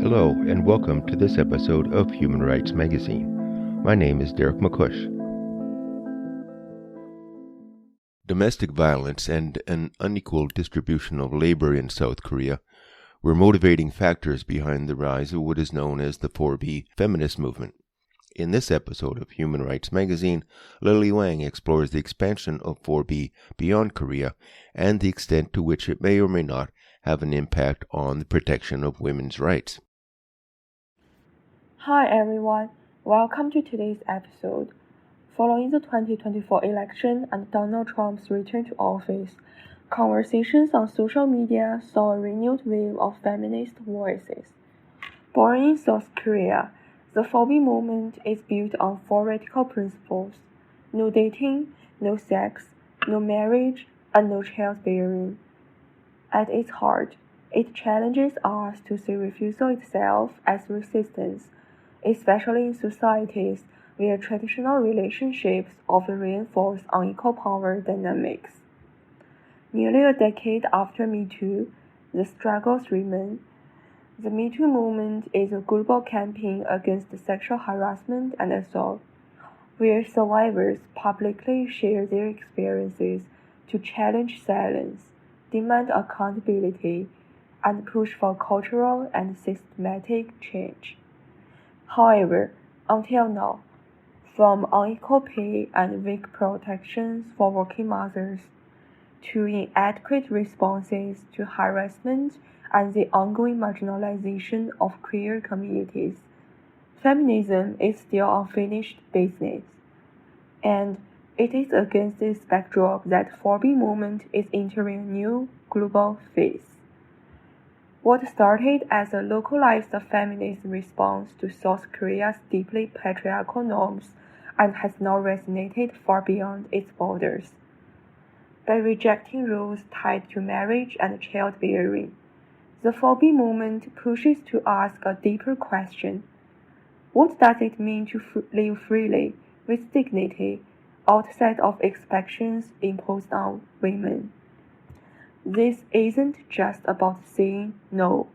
Hello, and welcome to this episode of Human Rights Magazine. My name is Derek McCush. Domestic violence and an unequal distribution of labor in South Korea were motivating factors behind the rise of what is known as the 4B feminist movement. In this episode of Human Rights Magazine, Lily Wang explores the expansion of 4B beyond Korea and the extent to which it may or may not have an impact on the protection of women's rights. Hi everyone, welcome to today's episode. Following the 2024 election and Donald Trump's return to office, conversations on social media saw a renewed wave of feminist voices. Born in South Korea, the 4B movement is built on four radical principles: no dating, no sex, no marriage, and no childbearing. At its heart, it challenges us to see refusal itself as resistance, especially in societies where traditional relationships often reinforce unequal power dynamics. Nearly a decade after Me Too, the struggles remain. The Me Too movement is a global campaign against sexual harassment and assault, where survivors publicly share their experiences to challenge silence, demand accountability, and push for cultural and systematic change. However, until now, from unequal pay and weak protections for working mothers, to inadequate responses to harassment and the ongoing marginalization of queer communities, feminism is still unfinished business. And it is against this backdrop that 4B movement is entering a new global phase. What started as a localized feminist response to South Korea's deeply patriarchal norms and has now resonated far beyond its borders. By rejecting rules tied to marriage and childbearing, the 4B movement pushes to ask a deeper question. What does it mean to live freely, with dignity, outside of expectations imposed on women? This isn't just about saying no.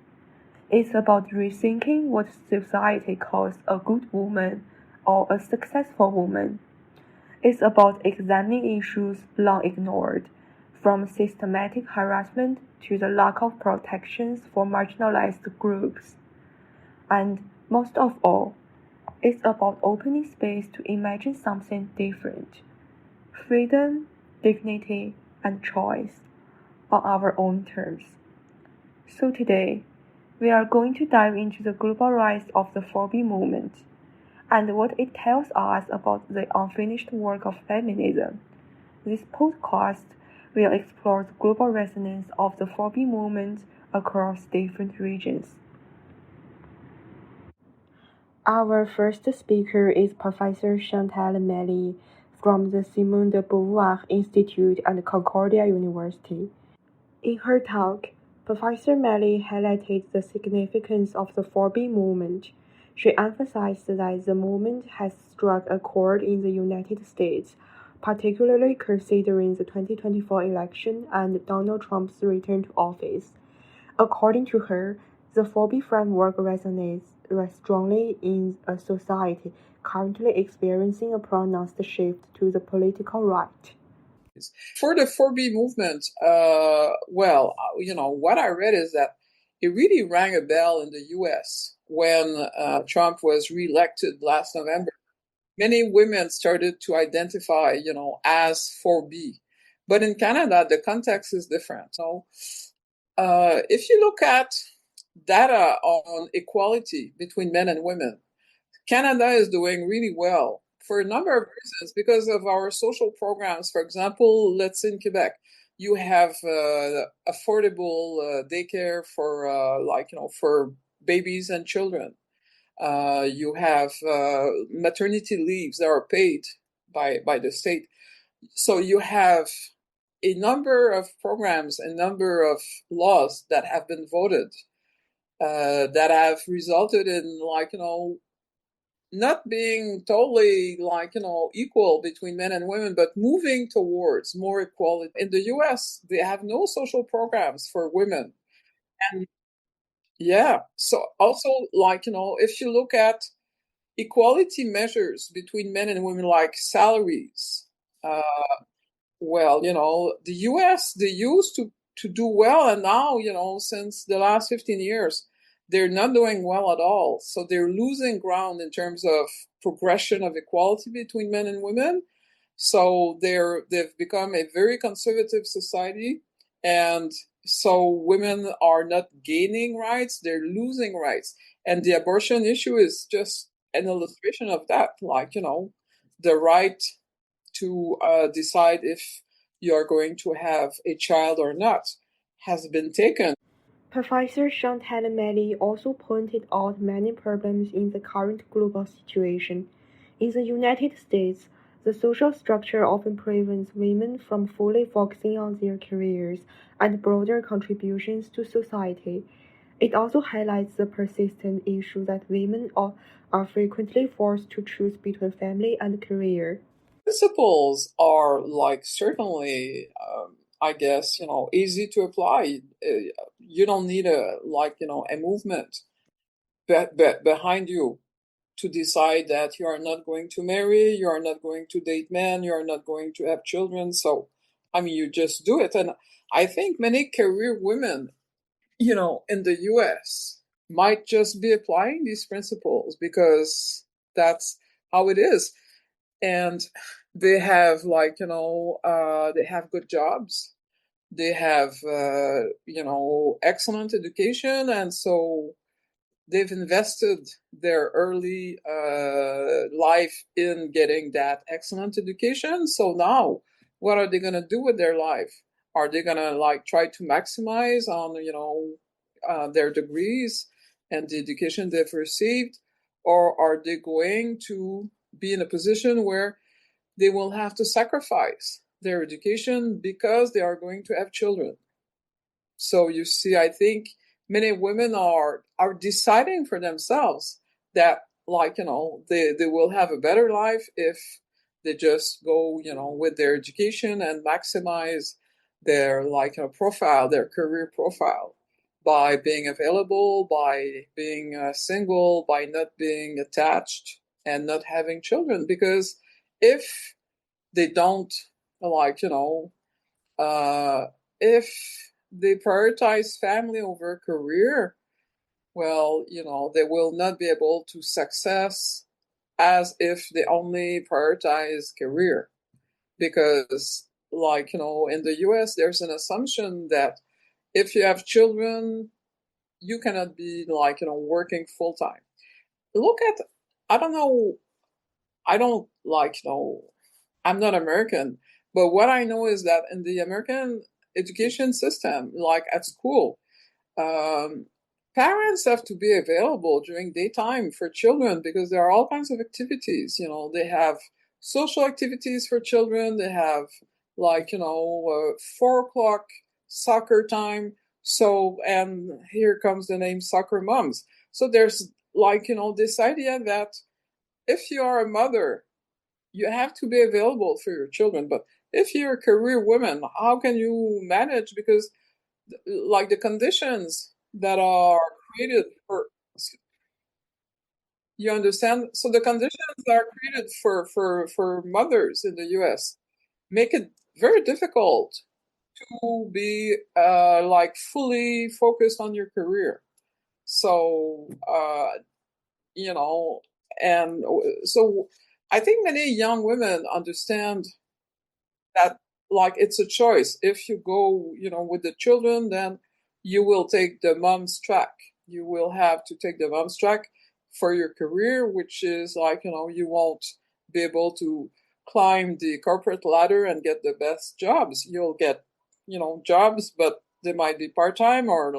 It's about rethinking what society calls a good woman or a successful woman. It's about examining issues long ignored, from systematic harassment to the lack of protections for marginalized groups. And most of all, it's about opening space to imagine something different. Freedom, dignity, and choice on our own terms. So today, we are going to dive into the global rise of the 4B movement and what it tells us about the unfinished work of feminism. This podcast will explore the global resonance of the 4B movement across different regions. Our first speaker is Professor Chantal Melly from the Simone de Beauvoir Institute at Concordia University. In her talk, Professor Melly highlighted the significance of the 4B movement. She emphasized that the movement has struck a chord in the United States, particularly considering the 2024 election and Donald Trump's return to office. According to her, the 4B framework resonates strongly in a society currently experiencing a pronounced shift to the political right. For the 4B movement, what I read is that it really rang a bell in the US when Trump was reelected last November. Many women started to identify, as 4B. But in Canada, the context is different. So if you look at data on equality between men and women, Canada is doing really well for a number of reasons because of our social programs. For example, let's say in Quebec, you have affordable daycare for babies and children. You have maternity leaves that are paid by the state. So you have a number of programs, a number of laws that have been voted that have resulted in not being totally equal between men and women, but moving towards more equality. In the US, they have no social programs for women. And Yeah. So also, like, if you look at equality measures between men and women, like salaries, uh, well, the US, they used to do well, and now, since the last 15 years, they're not doing well at all. So they're losing ground in terms of progression of equality between men and women. So they've become a very conservative society, and so women are not gaining rights, they're losing rights. And the abortion issue is just an illustration of that, like, the right to decide if you're going to have a child or not has been taken. Professor Chantal Melly also pointed out many problems in the current global situation. In the United States, the social structure often prevents women from fully focusing on their careers and broader contributions to society. It also highlights the persistent issue that women are frequently forced to choose between family and career. Principles are like certainly, I guess, easy to apply. You don't need a movement behind you to decide that you are not going to marry, you are not going to date men, you are not going to have children. So, I mean, you just do it. And I think many career women, in the US might just be applying these principles because that's how it is. And they have they have good jobs. They have, excellent education. And so they've invested their early life in getting that excellent education. So now, what are they going to do with their life? Are they going to try to maximize on their degrees and the education they've received, or are they going to be in a position where they will have to sacrifice their education because they are going to have children? So you see, I think many women are deciding for themselves that they will have a better life if they just go with their education and maximize their profile, their career profile, by being available, by being single, by not being attached and not having children. Because if they don't like you know if they prioritize family over career, well, they will not be able to success as if they only prioritize career. Because, in the US, there's an assumption that if you have children, you cannot be, working full time. Look at, I don't know, I don't I'm not American, but what I know is that in the American education system, like at school, um, parents have to be available during daytime for children because there are all kinds of activities. They have social activities for children. They have 4 o'clock soccer time. So, and here comes the name soccer moms. So there's this idea that if you are a mother, you have to be available for your children. But if you're a career woman, how can you manage? Because the conditions that are created for, you understand? So the conditions that are created for mothers in the US make it very difficult to be fully focused on your career. So you know and so I think many young women understand that it's a choice. If you go, with the children, then you will take the mom's track. You will have to take the mom's track for your career, which is you won't be able to climb the corporate ladder and get the best jobs. You'll get, jobs, but they might be part-time, or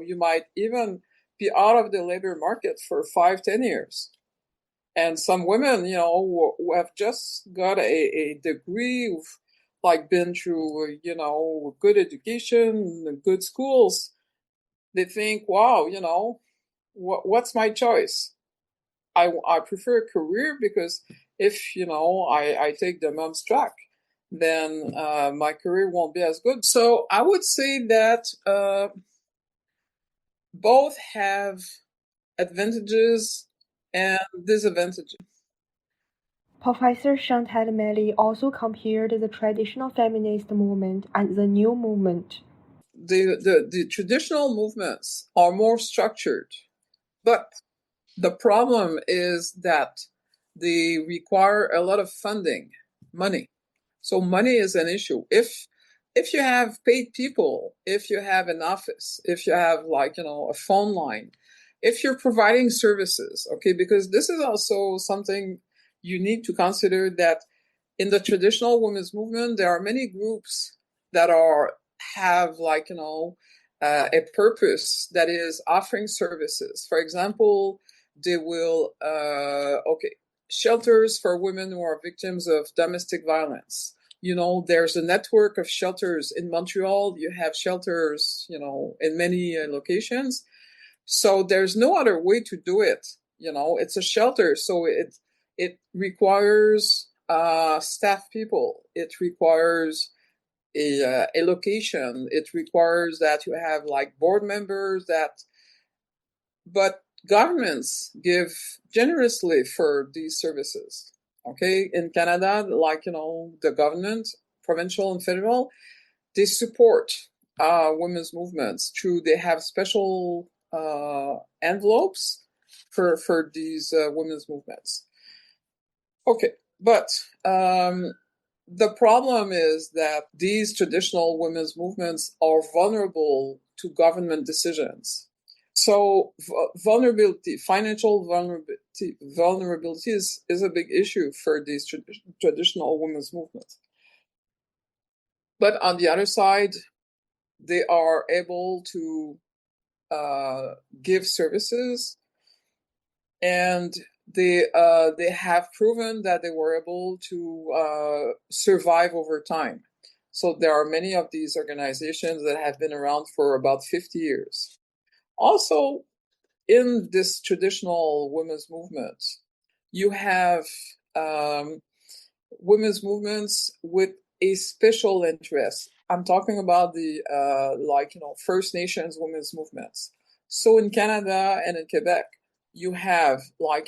you might even be out of the labor market for 5, 10 years. And some women, who have just got a degree, who've been through, good education, good schools, they think, wow, what's my choice? I prefer a career because if, I take the mom's track, then my career won't be as good. So I would say that both have advantages and disadvantages. Professor Chantal Melly also compared the traditional feminist movement and the new movement. The traditional movements are more structured, but the problem is that they require a lot of funding, money. So money is an issue. If you have paid people, if you have an office, if you have a phone line, if you're providing services, okay, because this is also something you need to consider, that in the traditional women's movement, there are many groups that have a purpose, that is offering services. For example, they will shelters for women who are victims of domestic violence. There's a network of shelters in Montreal. You have shelters, in many locations. So there's no other way to do it. It's a shelter, so it requires staff people. It requires a location. It requires that you have board members but governments give generously for these services. Okay, in Canada, the government, provincial and federal, they support women's movements through, they have special envelopes for these women's movements. Okay, but the problem is that these traditional women's movements are vulnerable to government decisions. So financial vulnerability is a big issue for these traditional women's movements. But on the other side, they are able to give services, and they have proven that they were able to survive over time. So there are many of these organizations that have been around for about 50 years. Also, in this traditional women's movement, you have women's movements with a special interest. I'm talking about the First Nations women's movements. So in Canada and in Quebec, you have the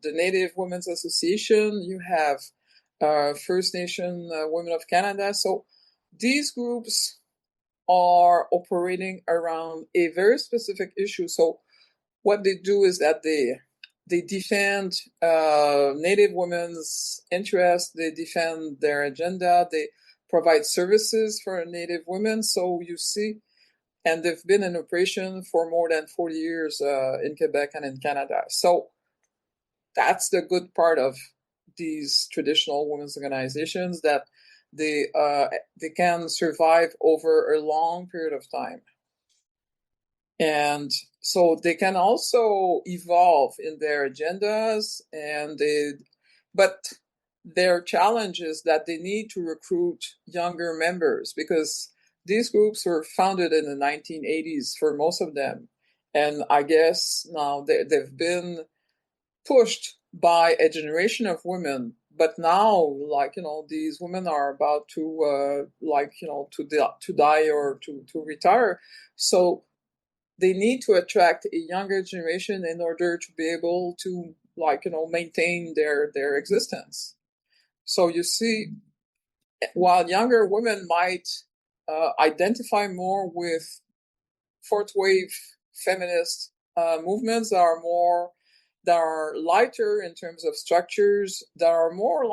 Native Women's Association. You have First Nation Women of Canada. So these groups are operating around a very specific issue. So what they do is that they defend Native women's interests, they defend their agenda, they provide services for Native women. So you see, and they've been in operation for more than 40 years in Quebec and in Canada. So that's the good part of these traditional women's organizations, that they can survive over a long period of time. And so they can also evolve in their agendas, but their challenge is that they need to recruit younger members, because these groups were founded in the 1980s for most of them. And I guess now they've been pushed by a generation of women, but now these women are about to to die or to retire. So they need to attract a younger generation in order to be able to maintain their existence. So you see, while younger women might identify more with fourth wave feminist movements that are lighter in terms of structures, that are more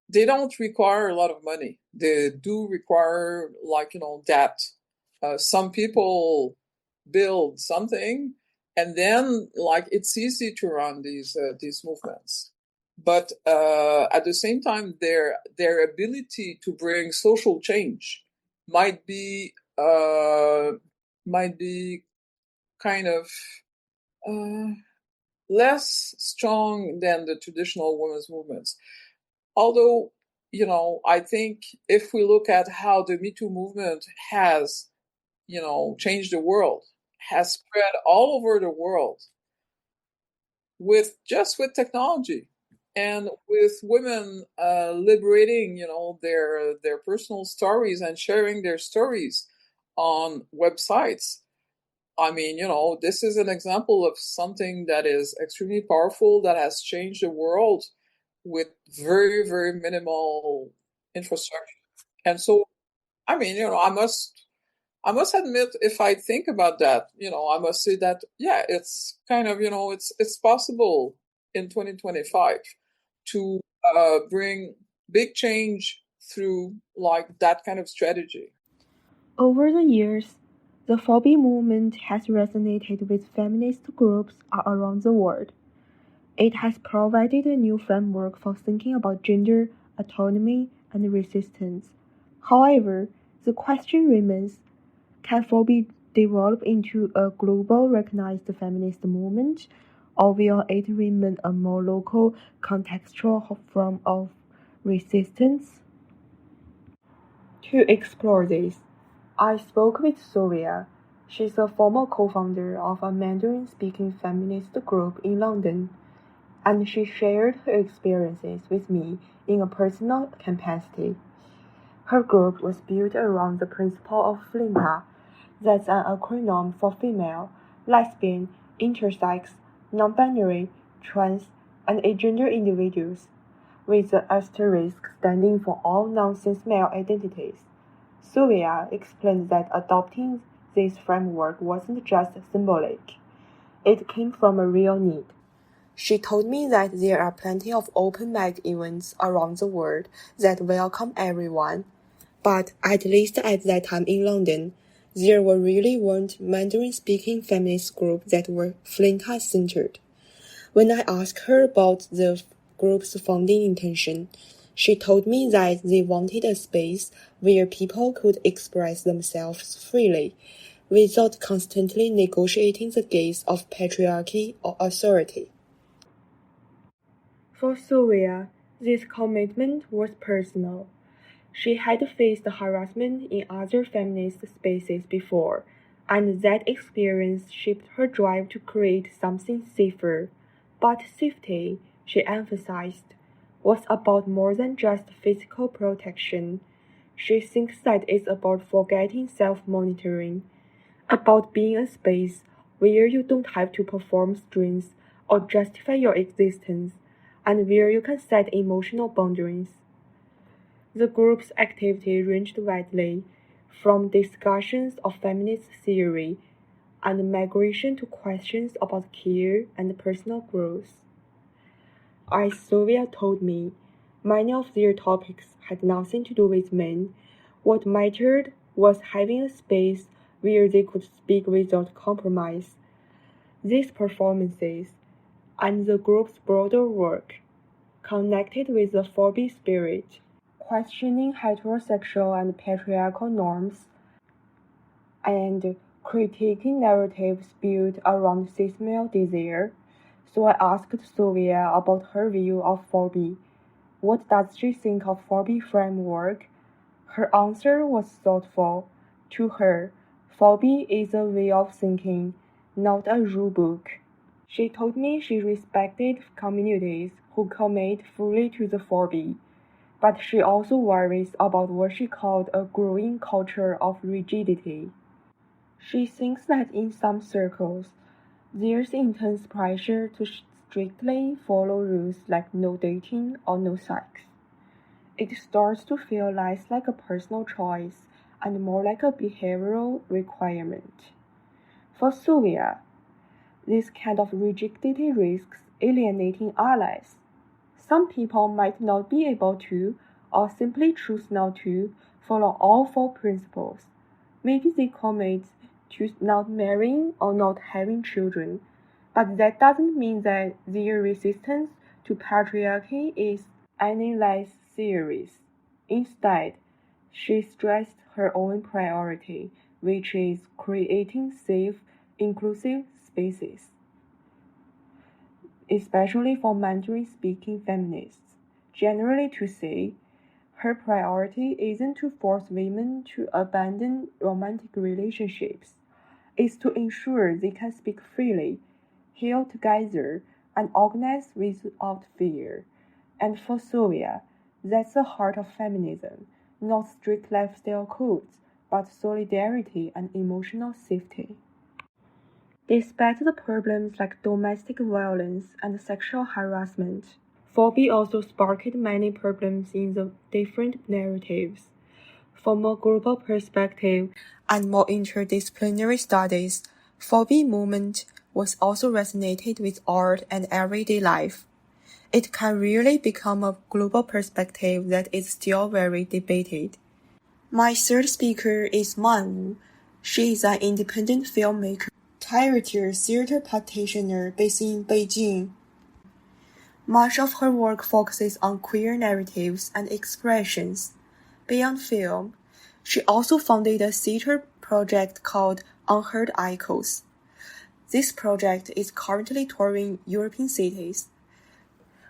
they don't require a lot of money. They do require that some people build something, and then it's easy to run these movements. But at the same time, their ability to bring social change might be kind of less strong than the traditional women's movements. Although, I think if we look at how the Me Too movement has, changed the world, has spread all over the world with technology, and with women liberating, their personal stories and sharing their stories. on websites. I mean, this is an example of something that is extremely powerful, that has changed the world with very, very minimal infrastructure. And so, I mean, I must admit, if I think about that, I must say that, yeah, it's kind of, it's possible in 2025 to bring big change through like that kind of strategy. Over the years, the phobia movement has resonated with feminist groups all around the world. It has provided a new framework for thinking about gender, autonomy, and resistance. However, the question remains, can phobia develop into a global recognized feminist movement, or will it remain a more local, contextual form of resistance? To explore this, I spoke with Sylvia. She's a former co-founder of a Mandarin-speaking feminist group in London, and she shared her experiences with me in a personal capacity. Her group was built around the principle of FLINTA, that's an acronym for female, lesbian, intersex, non-binary, trans, and agender individuals, with the asterisk standing for all non-cis male identities. Sylvia explained that adopting this framework wasn't just symbolic, it came from a real need. She told me that there are plenty of open mic events around the world that welcome everyone, but at least at that time in London, there really weren't Mandarin-speaking feminist groups that were Flinta-centered. When I asked her about the group's founding intention, she told me that they wanted a space where people could express themselves freely, without constantly negotiating the gaze of patriarchy or authority. For Sylvia, this commitment was personal. She had faced harassment in other feminist spaces before, and that experience shaped her drive to create something safer. But safety, she emphasized, was about more than just physical protection. She thinks that it's about forgetting self-monitoring, about being a space where you don't have to perform strength or justify your existence, and where you can set emotional boundaries. The group's activity ranged widely, from discussions of feminist theory and migration to questions about care and personal growth. As Sylvia told me, many of their topics had nothing to do with men. What mattered was having a space where they could speak without compromise. These performances, and the group's broader work, connected with the phobia spirit, questioning heterosexual and patriarchal norms, and critiquing narratives built around cis male desire. So I asked Sylvia about her view of phobia. What does she think of phobia framework? Her answer was thoughtful. To her, phobia is a way of thinking, not a rulebook. She told me she respected communities who commit fully to the phobia, but she also worries about what she called a growing culture of rigidity. She thinks that in some circles, there's intense pressure to strictly follow rules like no dating or no sex. It starts to feel less like a personal choice and more like a behavioral requirement. For Sylvia, this kind of rigidity risks alienating allies. Some people might not be able to, or simply choose not to, follow all four principles. Maybe they commit to not marrying or not having children, but that doesn't mean that their resistance to patriarchy is any less serious. Instead, she stressed her own priority, which is creating safe, inclusive spaces, especially for Mandarin-speaking feminists. Generally to say, her priority isn't to force women to abandon romantic relationships. It's to ensure they can speak freely, heal together, and organize without fear. And for Sylvia, that's the heart of feminism, not strict lifestyle codes, but solidarity and emotional safety. Despite the problems like domestic violence and sexual harassment, 4B also sparked many problems in the different narratives. From a global perspective and more interdisciplinary studies, 4B movement was also resonated with art and everyday life. It can really become a global perspective that is still very debated. My third speaker is Wang. She is an independent filmmaker, tier theater practitioner based in Beijing. Much of her work focuses on queer narratives and expressions. Beyond film, she also founded a theater project called Unheard Echoes. This project is currently touring European cities.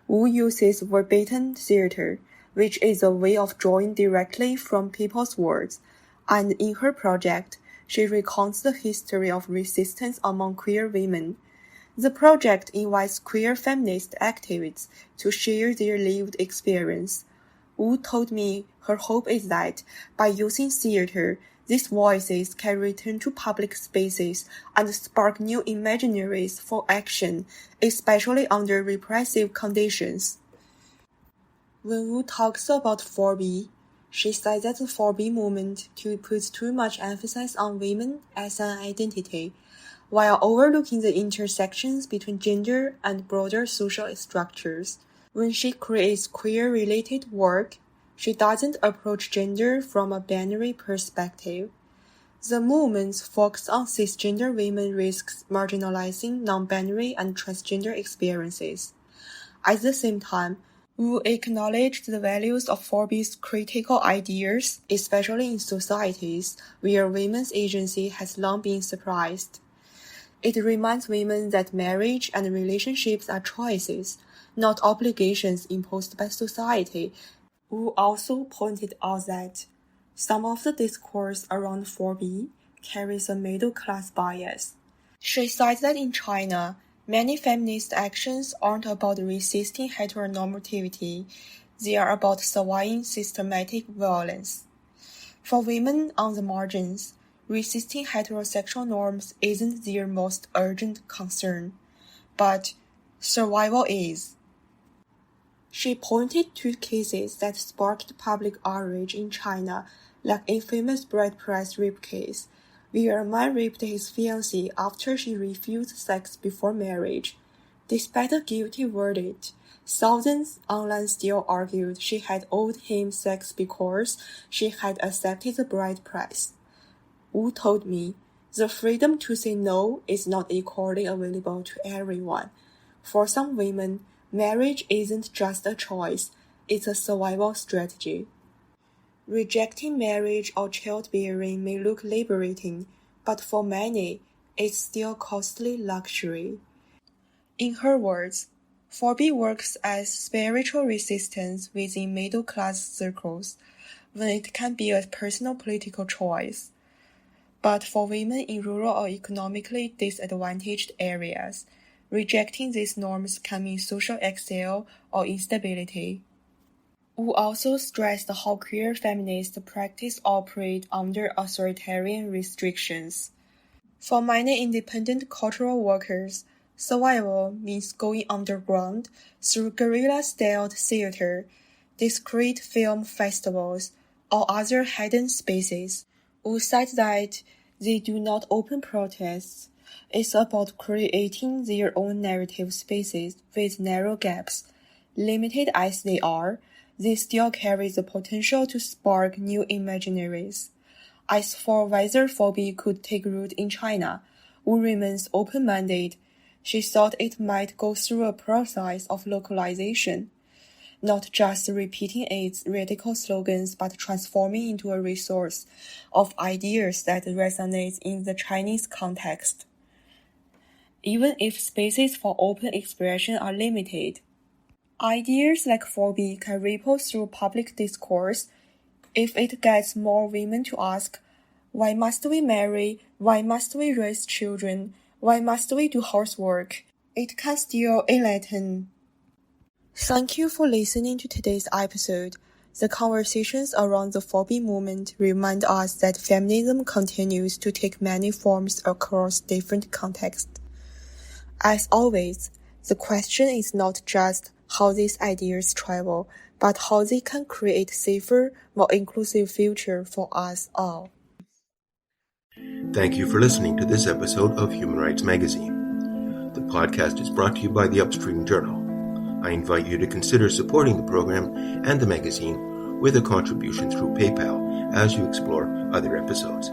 Wu uses verbatim theater, which is a way of drawing directly from people's words, and in her project, she recounts the history of resistance among queer women. The project invites queer feminist activists to share their lived experience. Wu told me her hope is that, by using theater, these voices can return to public spaces and spark new imaginaries for action, especially under repressive conditions. When Wu talks about 4B, she says that the 4B movement puts too much emphasis on women as an identity, while overlooking the intersections between gender and broader social structures. When she creates queer-related work, she doesn't approach gender from a binary perspective. The movement's focus on cisgender women risks marginalizing non-binary and transgender experiences. At the same time, Wu acknowledged the values of 4B's critical ideas, especially in societies where women's agency has long been suppressed. It reminds women that marriage and relationships are choices, not obligations imposed by society. Wu also pointed out that some of the discourse around 4B carries a middle-class bias. She cites that in China, many feminist actions aren't about resisting heteronormativity, they are about surviving systematic violence. For women on the margins, resisting heterosexual norms isn't their most urgent concern, but survival is. She pointed to cases that sparked public outrage in China, like a famous bride price rape case, where a man raped his fiancée after she refused sex before marriage. Despite a guilty verdict, thousands online still argued she had owed him sex because she had accepted the bride price. Wu told me, the freedom to say no is not equally available to everyone. For some women, marriage isn't just a choice, it's a survival strategy. Rejecting marriage or childbearing may look liberating, but for many, it's still costly luxury. In her words, 4B works as spiritual resistance within middle-class circles, when it can be a personal political choice. But for women in rural or economically disadvantaged areas, rejecting these norms can mean social exile or instability. Wu also stressed how queer feminist practice operate under authoritarian restrictions. For many independent cultural workers, survival means going underground through guerrilla-styled theater, discreet film festivals, or other hidden spaces. Wu said that they do not open protests. It's about creating their own narrative spaces with narrow gaps. Limited as they are, they still carry the potential to spark new imaginaries. As for whether 4B could take root in China, Wu remains open-minded. She thought it might go through a process of localization, not just repeating its radical slogans but transforming into a resource of ideas that resonates in the Chinese context. Even if spaces for open expression are limited, ideas like 4B can ripple through public discourse if it gets more women to ask, why must we marry? Why must we raise children? Why must we do housework? It can still enlighten. Thank you for listening to today's episode. The conversations around the 4B movement remind us that feminism continues to take many forms across different contexts. As always, the question is not just how these ideas travel, but how they can create a safer, more inclusive future for us all. Thank you for listening to this episode of Human Rights Magazine. The podcast is brought to you by the Upstream Journal. I invite you to consider supporting the program and the magazine with a contribution through PayPal as you explore other episodes.